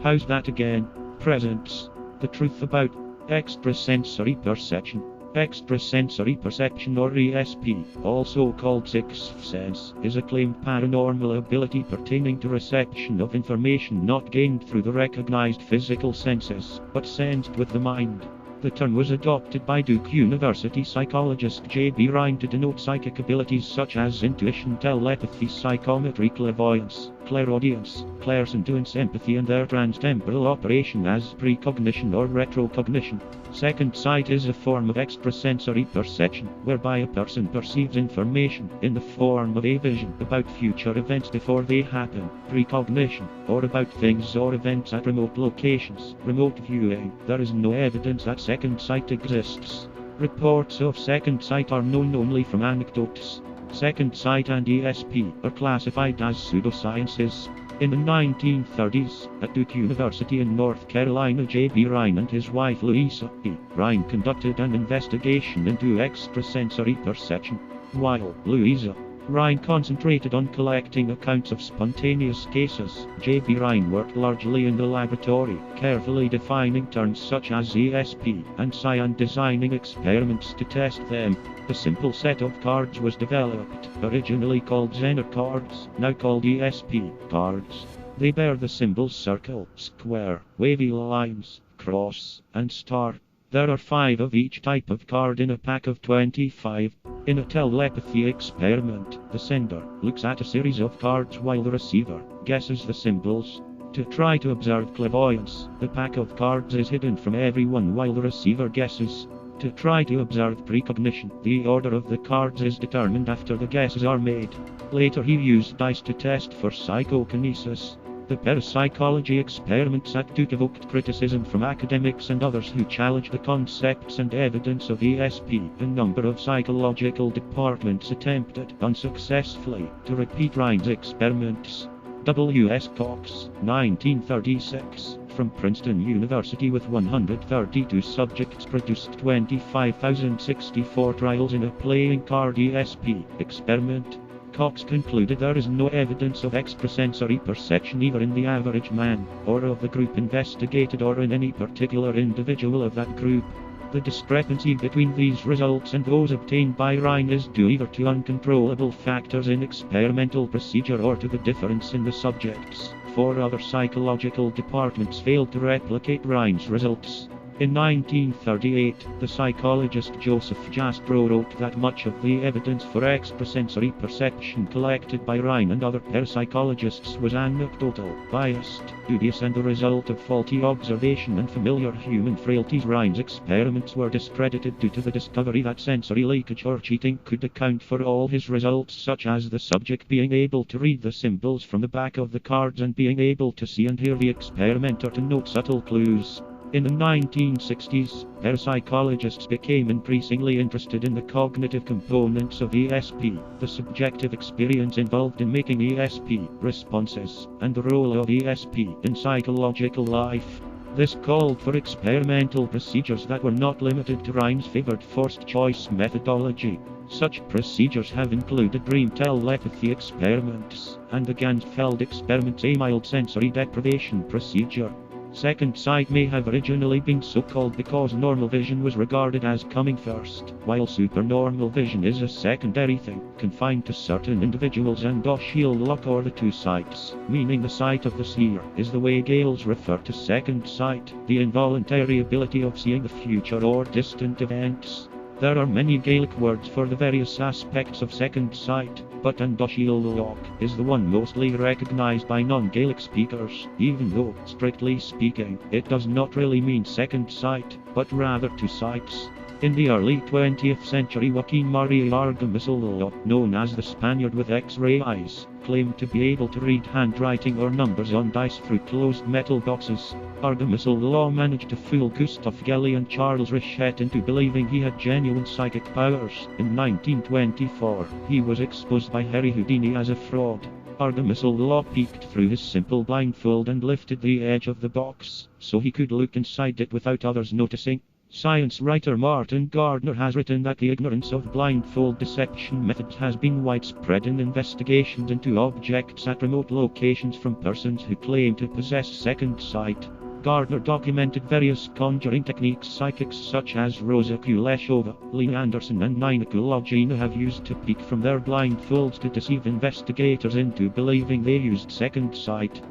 How's that again? Presents the truth about extrasensory perception. Extrasensory perception, or E.S.P, also called sixth sense, is a claimed paranormal ability pertaining to reception of information not gained through the recognized physical senses, but sensed with the mind. The term was adopted by Duke University psychologist J.B. Rhine to denote psychic abilities such as intuition, telepathy, psychometry, clairvoyance, clairaudience, clairsentience, empathy, and their trans-temporal operation as precognition or retrocognition. Second sight is a form of extrasensory perception, whereby a person perceives information in the form of a vision about future events before they happen, precognition, or about things or events at remote locations, remote viewing. There is no evidence that second sight exists. Reports of second sight are known only from anecdotes. Second sight and E.S.P are classified as pseudosciences. In the 1930s, at Duke University in North Carolina, J.B. Rhine and his wife Louisa E. Rhine conducted an investigation into extrasensory perception. While Louisa Rhine concentrated on collecting accounts of spontaneous cases, J.B. Rhine worked largely in the laboratory, carefully defining terms such as E.S.P and psi and designing experiments to test them. A simple set of cards was developed, originally called Zener cards, now called E.S.P cards. They bear the symbols circle, square, wavy lines, cross, and star. There are 5 of each type of card in a pack of 25. In a telepathy experiment, the sender looks at a series of cards while the receiver guesses the symbols. To try to observe clairvoyance, the pack of cards is hidden from everyone while the receiver guesses. To try to observe precognition, the order of the cards is determined after the guesses are made. Later he used dice to test for psychokinesis. The parapsychology experiments at Duke evoked criticism from academics and others who challenged the concepts and evidence of E.S.P. A number of psychological departments attempted, unsuccessfully, to repeat Rhine's experiments. W.S. Cox, 1936, from Princeton University, with 132 subjects, produced 25,064 trials in a playing card E.S.P. experiment. Cox concluded there is no evidence of extrasensory perception either in the average man, or of the group investigated, or in any particular individual of that group. The discrepancy between these results and those obtained by Rhine is due either to uncontrollable factors in experimental procedure or to the difference in the subjects. 4 other psychological departments failed to replicate Rhine's results. In 1938, the psychologist Joseph Jastrow wrote that much of the evidence for extrasensory perception collected by Rhine and other parapsychologists was anecdotal, biased, dubious, and the result of faulty observation and familiar human frailties. Rhine's experiments were discredited due to the discovery that sensory leakage or cheating could account for all his results, such as the subject being able to read the symbols from the back of the cards and being able to see and hear the experimenter to note subtle clues. In the 1960s, parapsychologists became increasingly interested in the cognitive components of E.S.P, the subjective experience involved in making E.S.P responses, and the role of E.S.P in psychological life. This called for experimental procedures that were not limited to Rhine's favored forced choice methodology. Such procedures have included dream telepathy experiments, and the Ganzfeld experiments, a mild sensory deprivation procedure. Second sight may have originally been so called because normal vision was regarded as coming first, while supernormal vision is a secondary thing, confined to certain individuals and docile luck, or the 2 sights, meaning the sight of the seer, is the way Gales refer to second sight, the involuntary ability of seeing the future or distant events. There are many Gaelic words for the various aspects of second sight, but andocil luck is the one mostly recognized by non-Gaelic speakers, even though, strictly speaking, it does not really mean second sight, but rather 2 sights. In the early 20th century, Joaquin Maria Argamasolo, known as the Spaniard with X-ray eyes, claimed to be able to read handwriting or numbers on dice through closed metal boxes. Argamasolo managed to fool Gustave Gelly and Charles Richet into believing he had genuine psychic powers. In 1924, he was exposed by Harry Houdini as a fraud. Argamasolo peeked through his simple blindfold and lifted the edge of the box, so he could look inside it without others noticing. Science writer Martin Gardner has written that the ignorance of blindfold dissection methods has been widespread in investigations into objects at remote locations from persons who claim to possess second sight. Gardner documented various conjuring techniques psychics such as Rosa Kuleshova, Lee Anderson and Nina Kulogina have used to peek from their blindfolds to deceive investigators into believing they used second sight.